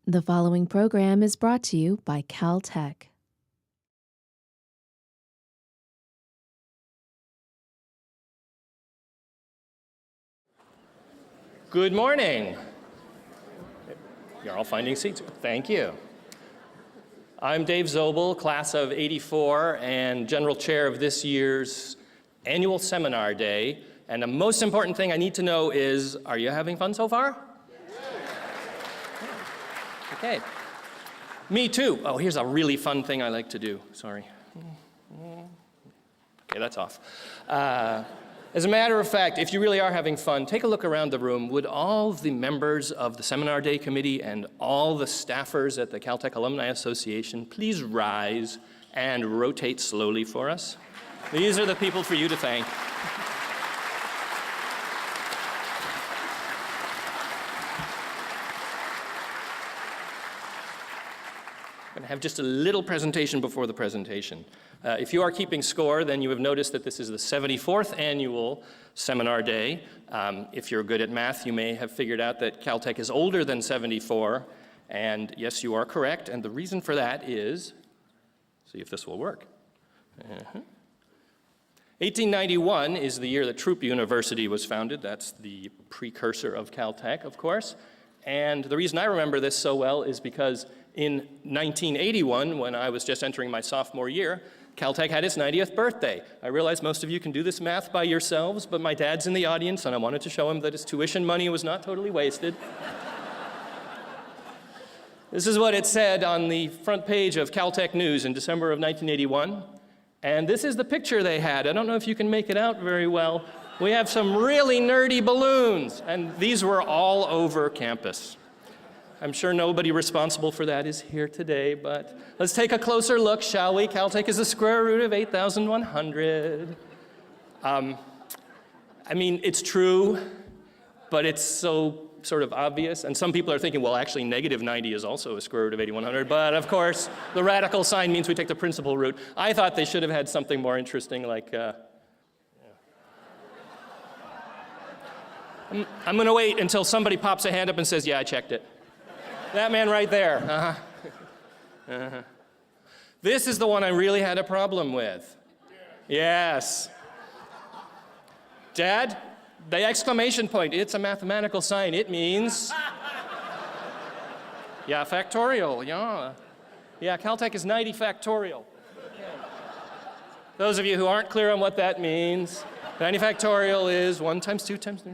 The following program is brought to you by Caltech. Good morning. You're all finding seats. Thank you. I'm Dave Zobel, class of '84, and general chair of this year's annual seminar day. And the most important thing I need to know is, are you having fun so far? Okay. Me too. Oh, here's a really fun thing I like to do. Sorry. Okay, that's off. As a matter of fact, if you really are having fun, take a look around the room. Would all the members of the Seminar Day Committee and all the staffers at the Caltech Alumni Association please rise and rotate slowly for us? These are the people for you to thank. I'm going to have just a little presentation before the presentation. If you are keeping score, then you have noticed that this is the 74th annual Seminar Day. If you're good at math, you may have figured out that Caltech is older than 74, and yes, you are correct, and the reason for that is, see if this will work. 1891 is the year that Troop University was founded. That's the precursor of Caltech, of course, and the reason I remember this so well is because in 1981, when I was just entering my sophomore year, Caltech had its 90th birthday. I realize most of you can do this math by yourselves, but my dad's in the audience, and I wanted to show him that his tuition money was not totally wasted. This is what it said on the front page of Caltech News in December of 1981. And this is the picture they had. I don't know if you can make it out very well. We have some really nerdy balloons, and these were all over campus. I'm sure nobody responsible for that is here today, but let's take a closer look, shall we? Caltech is the square root of 8,100. I mean, it's true, but it's so sort of obvious. And some people are thinking, well, actually, negative 90 is also a square root of 8,100. But of course, the radical sign means we take the principal root. I thought they should have had something more interesting like, I'm going to wait until somebody pops a hand up and says, yeah, I checked it. That man right there. This is the one I really had a problem with. Yes. Dad, the exclamation point, it's a mathematical sign. It means, yeah, factorial, yeah. Yeah, Caltech is 90 factorial. Those of you who aren't clear on what that means, 90 factorial is 1 times 2 times 3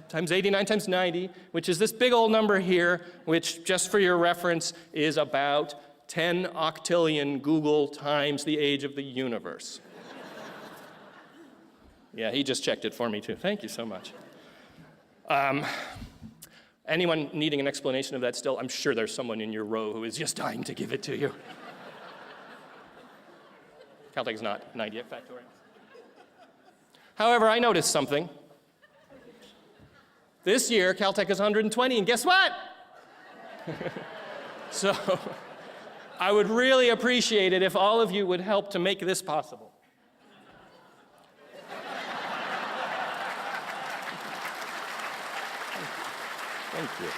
times 89 times 90, which is this big old number here, which, just for your reference, is about 10 octillion Google times the age of the universe. Yeah, he just checked it for me, too. Thank you so much. Anyone needing an explanation of that still? I'm sure there's someone in your row who is just dying to give it to you. Caltech is not 90 factorial. However, I noticed something. This year, Caltech is 120, and guess what? So, I would really appreciate it if all of you would help to make this possible. Thank you.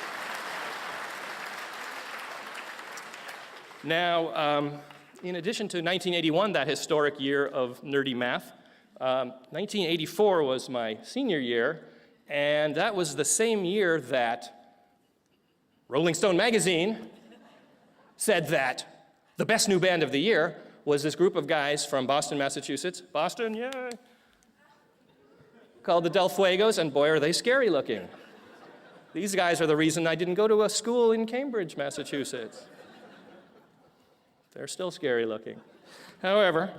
Now, in addition to 1981, that historic year of nerdy math, 1984 was my senior year, and that was the same year that Rolling Stone magazine said that the best new band of the year was this group of guys from Boston, Massachusetts. Boston, yay! Called the Del Fuegos, and boy, are they scary looking. These guys are the reason I didn't go to a school in Cambridge, Massachusetts. They're still scary looking. However,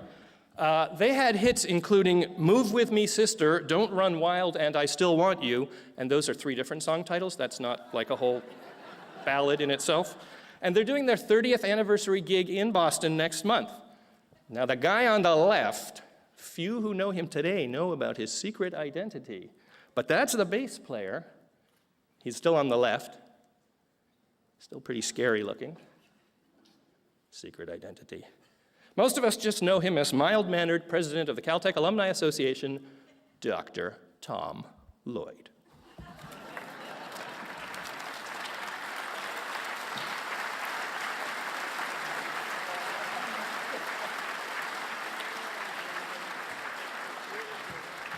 they had hits including Move With Me Sister, Don't Run Wild, and I Still Want You, and those are 3 different song titles. That's not like a whole ballad in itself. And they're doing their 30th anniversary gig in Boston next month. Now, the guy on the left, few who know him today know about his secret identity, but that's the bass player. He's still on the left, still pretty scary looking. Secret identity. Most of us just know him as mild-mannered president of the Caltech Alumni Association, Dr. Tom Lloyd.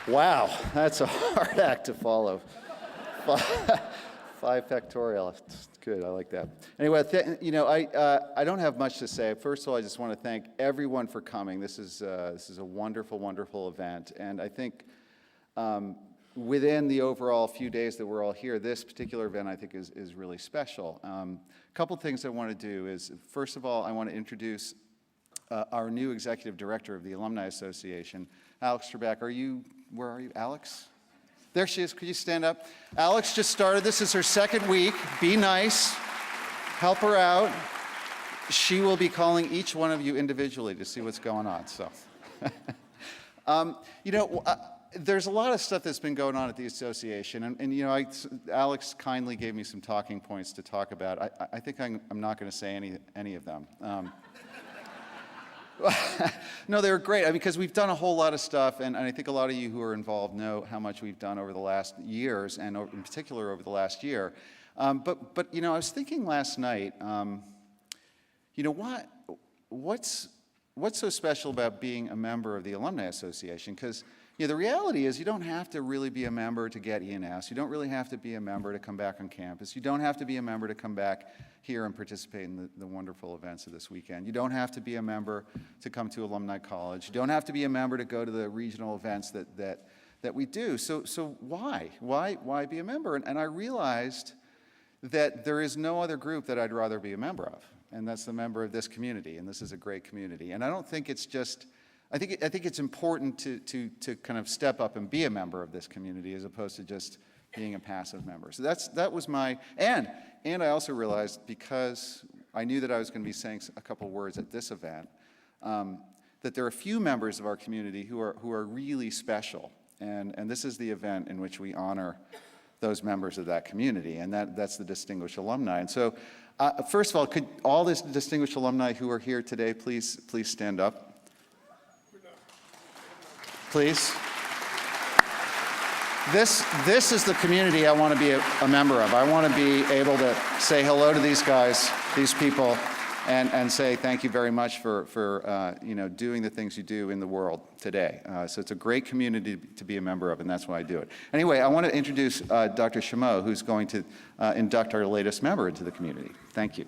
Wow, that's a hard act to follow. 5 factorial. It's good. I like that. Anyway, I don't have much to say. First of all, I just want to thank everyone for coming. This is a wonderful, wonderful event, and I think within the overall few days that we're all here, this particular event I think is really special. A couple things I want to do is, first of all, I want to introduce our new executive director of the Alumni Association, Alex Trebek. Where are you, Alex? There she is. Could you stand up? Alex just started. This is her second week. Be nice. Help her out. She will be calling each one of you individually to see what's going on. So, there's a lot of stuff that's been going on at the association, and Alex kindly gave me some talking points to talk about. I think I'm not going to say any of them. No, they were great, because we've done a whole lot of stuff, and I think a lot of you who are involved know how much we've done over the last years, and in particular over the last year. But I was thinking last night, what's so special about being a member of the Alumni Association? Because the reality is you don't have to really be a member to get E&S. You don't really have to be a member to come back on campus. You don't have to be a member to come back here and participate in the wonderful events of this weekend. You don't have to be a member to come to Alumni College. You don't have to be a member to go to the regional events that we do. So why be a member? And I realized that there is no other group that I'd rather be a member of, and that's the member of this community, and this is a great community. And I don't think it's just, I think it's important to kind of step up and be a member of this community as opposed to just being a passive member. So that was my, and I also realized, because I knew that I was going to be saying a couple words at this event, that there are a few members of our community who are really special, and this is the event in which we honor those members of that community, and that's the distinguished alumni. And so, first of all, could all this distinguished alumni who are here today please stand up? Please. This is the community I want to be a member of. I want to be able to say hello to these guys, these people, and say thank you very much for doing the things you do in the world today. So it's a great community to be a member of, and that's why I do it. Anyway, I want to introduce Dr. Chameau, who's going to induct our latest member into the community. Thank you.